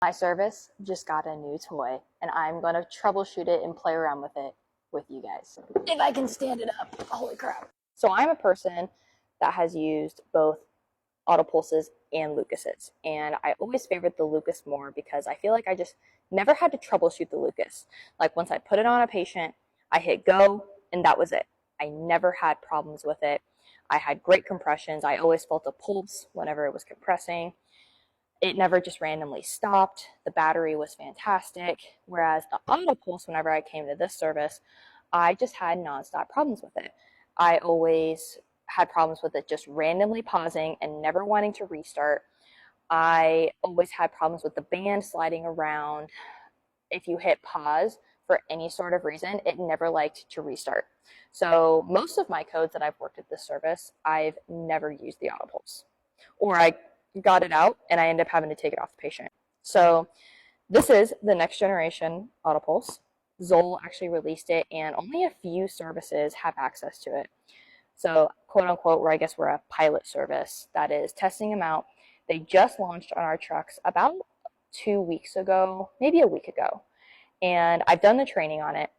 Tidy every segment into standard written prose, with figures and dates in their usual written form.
My service just got a new toy, and I'm going to troubleshoot it and play around with it with you guys. If I can stand it up. Holy crap. So I'm a person that has used both Autopulses and Lucases, and I always favored the Lucas more because I feel like I just never had to troubleshoot the Lucas. Like once I put it on a patient, I hit go, and that was it. I never had problems with it. I had great compressions. I always felt a pulse whenever it was compressing. It never just randomly stopped. The battery was fantastic. Whereas the Autopulse, whenever I came to this service, I just had nonstop problems with it. I always had problems with it just randomly pausing and never wanting to restart. I always had problems with the band sliding around. If you hit pause for any sort of reason, it never liked to restart. So most of my codes that I've worked at this service, I've never used the Autopulse. Or I got it out and I end up having to take it off the patient. So this is the next generation Autopulse. Zoll actually released it and only a few services have access to it. So quote unquote, where I guess we're a pilot service that is testing them out. They just launched on our trucks about 2 weeks ago, maybe a week ago. And I've done the training on it,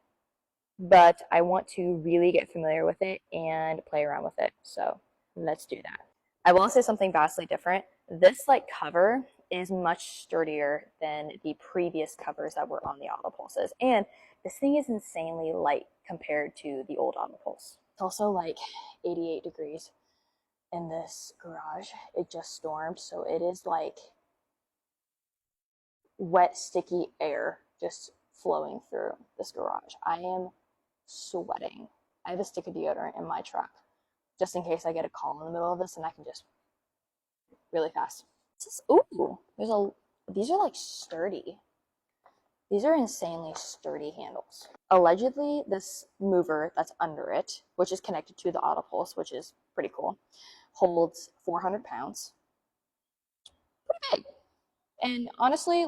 but I want to really get familiar with it and play around with it. So let's do that. I will say something vastly different. This cover is much sturdier than the previous covers that were on the Autopulses. And this thing is insanely light compared to the old Autopulse. It's also like 88 degrees in this garage. It just stormed, so it is like wet, sticky air just flowing through this garage. I am sweating. I have a stick of deodorant in my truck just in case I get a call in the middle of this and I can just really fast. Ooh, these are like sturdy. These are insanely sturdy handles. Allegedly, this mover that's under it, which is connected to the Autopulse, which is pretty cool, holds 400 pounds. Pretty big. And honestly,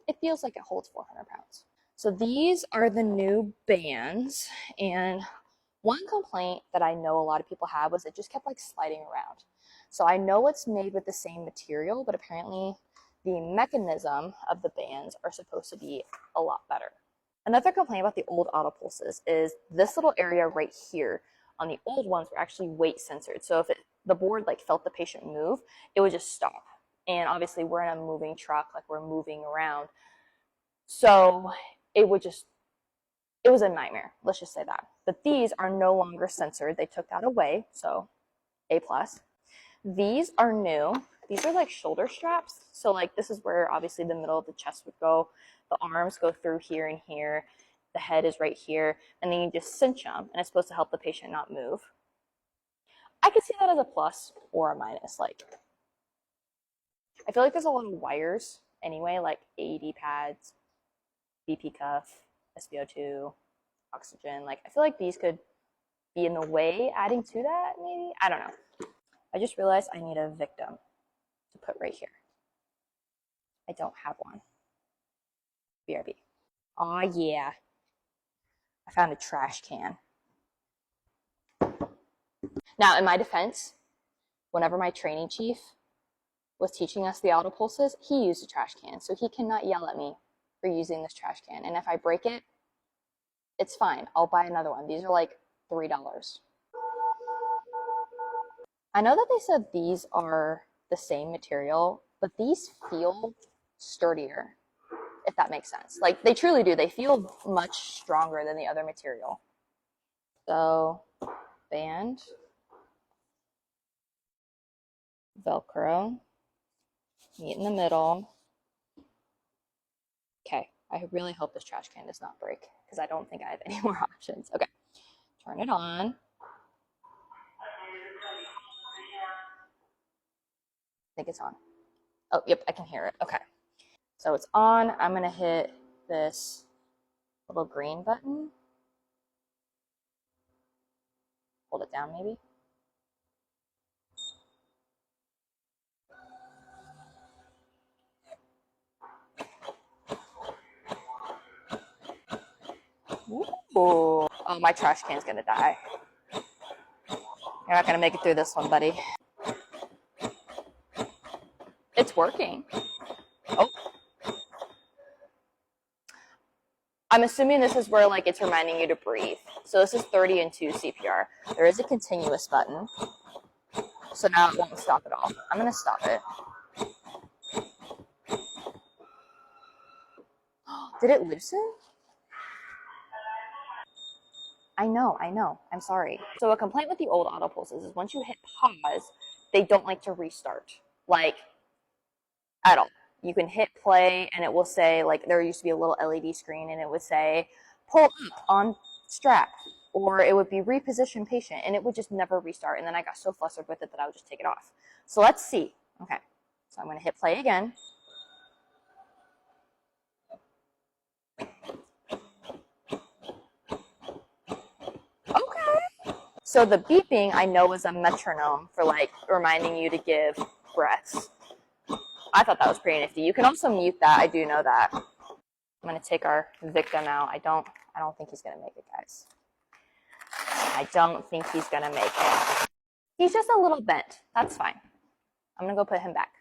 it feels like it holds 400 pounds. So these are the new bands, and one complaint that I know a lot of people had was it just kept sliding around. So I know it's made with the same material, but apparently the mechanism of the bands are supposed to be a lot better. Another complaint about the old Autopulses is this little area right here on the old ones were actually weight censored. So if the board felt the patient move, it would just stop. And obviously we're in a moving truck, we're moving around. So it was a nightmare. Let's just say that. But these are no longer censored. They took that away. So A+. These are new. These are shoulder straps. So this is where obviously the middle of the chest would go. The arms go through here and here. The head is right here. And then you just cinch them. And it's supposed to help the patient not move. I could see that as a plus or a minus. I feel like there's a lot of wires anyway, AED pads, BP cuff, SpO2, oxygen. I feel like these could be in the way adding to that, maybe? I don't know. I just realized I need a victim to put right here. I don't have one. BRB. Aw, yeah. I found a trash can. Now, in my defense, whenever my training chief was teaching us the Autopulses, he used a trash can, so he cannot yell at me for using this trash can. And if I break it, it's fine. I'll buy another one. These are $3. I know that they said these are the same material, but these feel sturdier, if that makes sense. They truly do. They feel much stronger than the other material. So, band, Velcro, meet in the middle. Okay, I really hope this trash can does not break because I don't think I have any more options. Okay, turn it on. I think it's on. Oh, yep, I can hear it. Okay, so it's on. I'm going to hit this little green button. Hold it down, maybe. Ooh. Oh, my trash can's going to die. You're not going to make it through this one, buddy. It's working. Oh, I'm assuming this is where like it's reminding you to breathe. So this is 30 and 2 CPR. There is a continuous button. So now it won't stop at all. I'm going to stop it. Did it loosen? I know. I'm sorry. So a complaint with the old autopulses is once you hit pause, they don't like to restart. Like, at all. You can hit play and it will say, like, there used to be a little LED screen and it would say, pull up on strap. Or it would be reposition patient and it would just never restart. And then I got so flustered with it that I would just take it off. So let's see. Okay. So I'm going to hit play again. Okay. So the beeping I know is a metronome for like reminding you to give breaths. I thought that was pretty nifty. You can also mute that. I do know that. I'm going to take our victim out. I don't think he's going to make it, guys. I don't think he's going to make it. He's just a little bent. That's fine. I'm going to go put him back.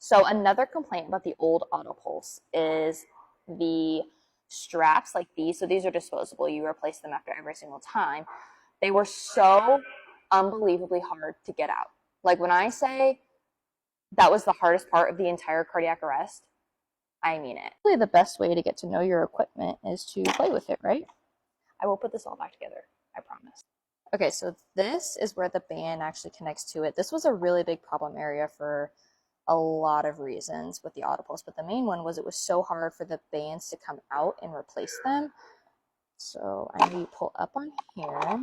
So another complaint about the old Autopulse is the straps like these. So these are disposable. You replace them after every single time. They were so unbelievably hard to get out. Like when I say that was the hardest part of the entire cardiac arrest, I mean it. Really, the best way to get to know your equipment is to play with it, right? I will put this all back together, I promise. Okay, so this is where the band actually connects to it. This was a really big problem area for a lot of reasons with the Autopulse, but the main one was it was so hard for the bands to come out and replace them. So I need to pull up on here,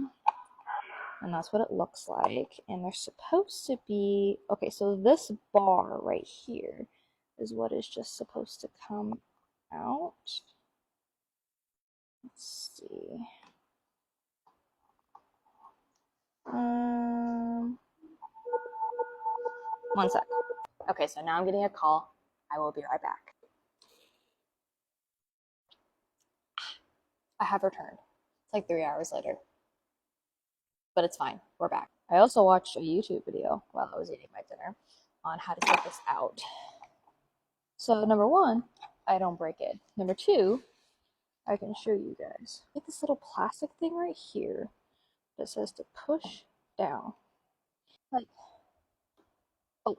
and that's what it looks like. And they're supposed to be, okay, so this bar right here is what is just supposed to come out. Let's see. One sec. Okay, so now I'm getting a call. I will be right back. I have returned. It's like 3 hours later. But it's fine. We're back. I also watched a YouTube video while I was eating my dinner on how to take this out. So number one, I don't break it. Number two, I can show you guys. Get this little plastic thing right here that says to push down. Like, oh.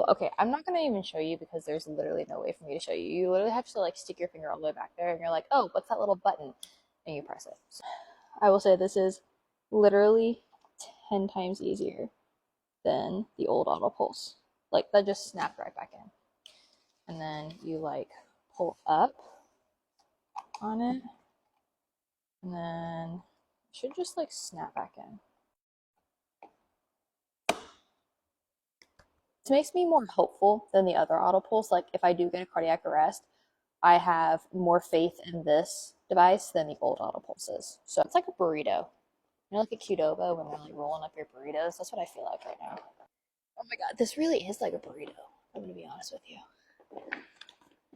Okay, I'm not gonna even show you because there's literally no way for me to show you. You literally have to like stick your finger all the way back there and you're like, oh, what's that little button? And you press it. So, I will say this is literally 10 times easier than the old Autopulse. Like that just snapped right back in. And then you like pull up on it and then it should just like snap back in. This makes me more hopeful than the other Autopulse. Like if I do get a cardiac arrest, I have more faith in this device than the old Autopulses. So it's like a burrito. You know, like a Qdoba when they're like rolling up your burritos. That's what I feel like right now. Oh my god, this really is like a burrito. I'm gonna be honest with you.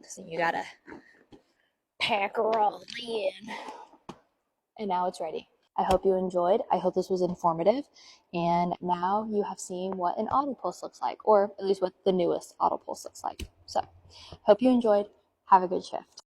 So you gotta pack her all in. And now it's ready. I hope you enjoyed. I hope this was informative. And now you have seen what an Autopulse looks like, or at least what the newest Autopulse looks like. So, hope you enjoyed. Have a good shift.